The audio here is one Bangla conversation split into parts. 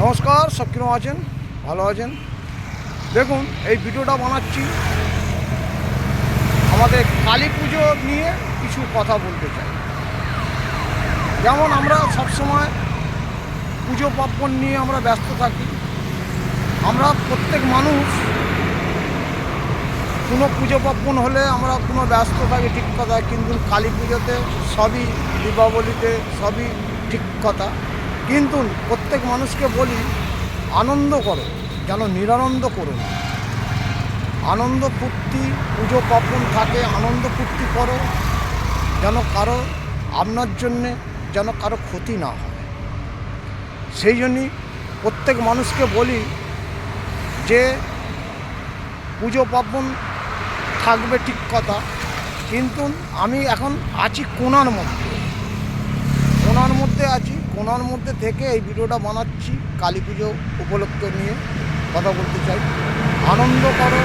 নমস্কার, সব কিরকম আছেন? ভালো আছেন? দেখুন, এই ভিডিওটা বানাচ্ছি আমাদের কালী পুজো নিয়ে কিছু কথা বলতে চাই। যেমন আমরা সবসময় পুজো পার্বণ নিয়ে আমরা ব্যস্ত থাকি। আমরা প্রত্যেক মানুষ কোনো পুজো পার্বণ হলে আমরা কোনো ব্যস্ত থাকি, ঠিক কথা। কিন্তু কালী পুজোতে সবই, দীপাবলিতে সবই ঠিক কথা। কিন্তু প্রত্যেক মানুষকে বলি, আনন্দ করো, যেন নিরানন্দ করো না। আনন্দ ফুর্তি পুজো পার্বণ থাকে, আনন্দ ফুর্তি করো, যেন কারো আপনার জন্যে যেন কারো ক্ষতি না হয়। সেই জন্যই প্রত্যেক মানুষকে বলি যে পুজো পার্বণ থাকবে, ঠিক কথা। কিন্তু আমি এখন আছি কোণার মধ্যে আছি। কোণার মধ্যে থেকে এই ভিডিওটা বানাচ্ছি কালী পুজো উপলক্ষে নিয়ে কথা বলতে চাই। আনন্দ করো,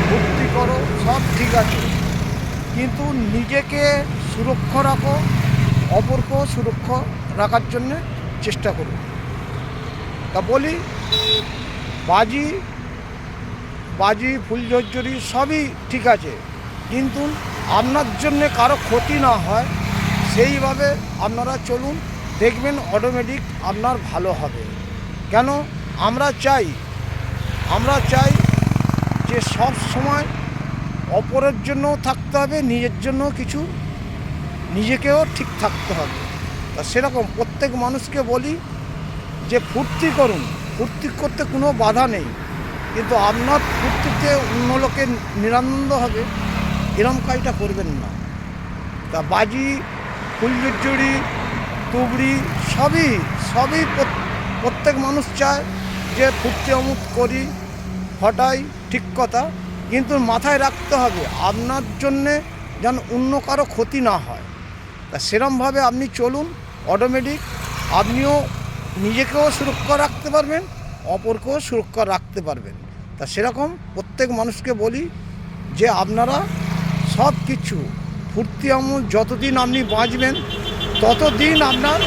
ভক্তি করো, সব ঠিক আছে, কিন্তু নিজেকে সুরক্ষা রাখো, অপরকেও সুরক্ষা রাখার জন্যে চেষ্টা করো। তা বলি, বাজি ফুলঝরঝরি সবই ঠিক আছে, কিন্তু আপনার জন্যে কারো ক্ষতি না হয় সেইভাবে আপনারা চলুন, দেখবেন অটোমেটিক আপনার ভালো হবে। কেন আমরা চাই যে সব সময় অপরের জন্যও থাকতে হবে, নিজের জন্য কিছু নিজেকেও ঠিক থাকতে হবে। তা সেরকম প্রত্যেক মানুষকে বলি যে ফুর্তি করুন, ফুর্তি করতে কোনো বাধা নেই, কিন্তু আপনার ফুর্তিতে অন্য লোকের নিরানন্দ হবে এরম কাজটা করবেন না। তা বাজি ফুলঝরঝরি তুবড়ি সবই প্রত্যেক মানুষ চায় যে ফুর্তি অমুক করি, হটাই, ঠিক কথা। কিন্তু মাথায় রাখতে হবে আপনার জন্যে যেন অন্য কারো ক্ষতি না হয়। তা সেরমভাবে আপনি চলুন, অটোমেটিক আপনিও নিজেকেও সুরক্ষা রাখতে পারবেন, অপরকেও সুরক্ষা রাখতে পারবেন। তা সেরকম প্রত্যেক মানুষকে বলি যে আপনারা সব কিছু ফুর্তি আমল যতদিন আপনি বাঁচবেন ততদিন আপনার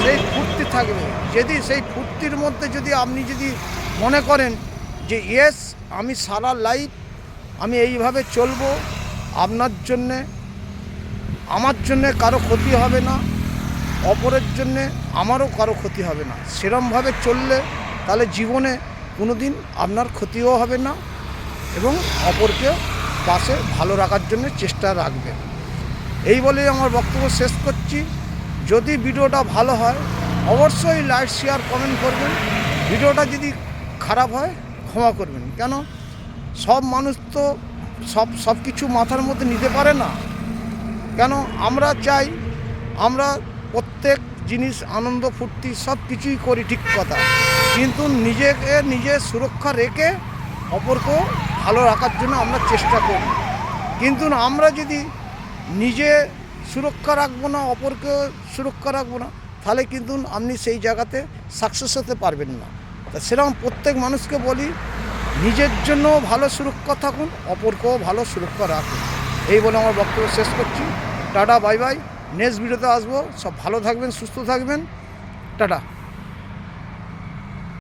সেই ফুর্তি থাকবে। যদি সেই ফুর্তির মধ্যে আপনি মনে করেন যে ইয়েস, আমি সারা লাইফ আমি এইভাবে চলবো, আপনার জন্যে আমার জন্যে কারো ক্ষতি হবে না, অপরের জন্যে আমারও কারো ক্ষতি হবে না, সেরমভাবে চললে তাহলে জীবনে কোনো দিন আপনার ক্ষতিও হবে না এবং অপরকে পাশে ভালো রাখার জন্য চেষ্টা রাখবেন। এই বলেই আমার বক্তব্য শেষ করছি। যদি ভিডিওটা ভালো হয় অবশ্যই লাইক, শেয়ার, কমেন্ট করবেন। ভিডিওটা যদি খারাপ হয় ক্ষমা করবেন। কেন সব মানুষ তো সব কিছু মাথার মধ্যে নিতে পারে না। কেন আমরা চাই আমরা প্রত্যেক জিনিস আনন্দ ফুর্তি সব কিছুই করি, ঠিক কথা, কিন্তু নিজে সুরক্ষা রেখে অপরকেও ভালো রাখার জন্য আমরা চেষ্টা করি। কিন্তু আমরা যদি নিজে সুরক্ষা রাখবো না, অপরকেও সুরক্ষা রাখবো না, তাহলে কিন্তু আপনি সেই জায়গাতে সাকসেস হতে পারবেন না। তা সেরকম প্রত্যেক মানুষকে বলি নিজের জন্য ভালো সুরক্ষা থাকুন, অপরকেও ভালো সুরক্ষা রাখুন। এই বলে আমার বক্তব্য শেষ করছি। Tata, bye bye. নেক্সট ভিডিওতে আসবো। সব ভালো থাকবেন, সুস্থ থাকবেন। টাটা।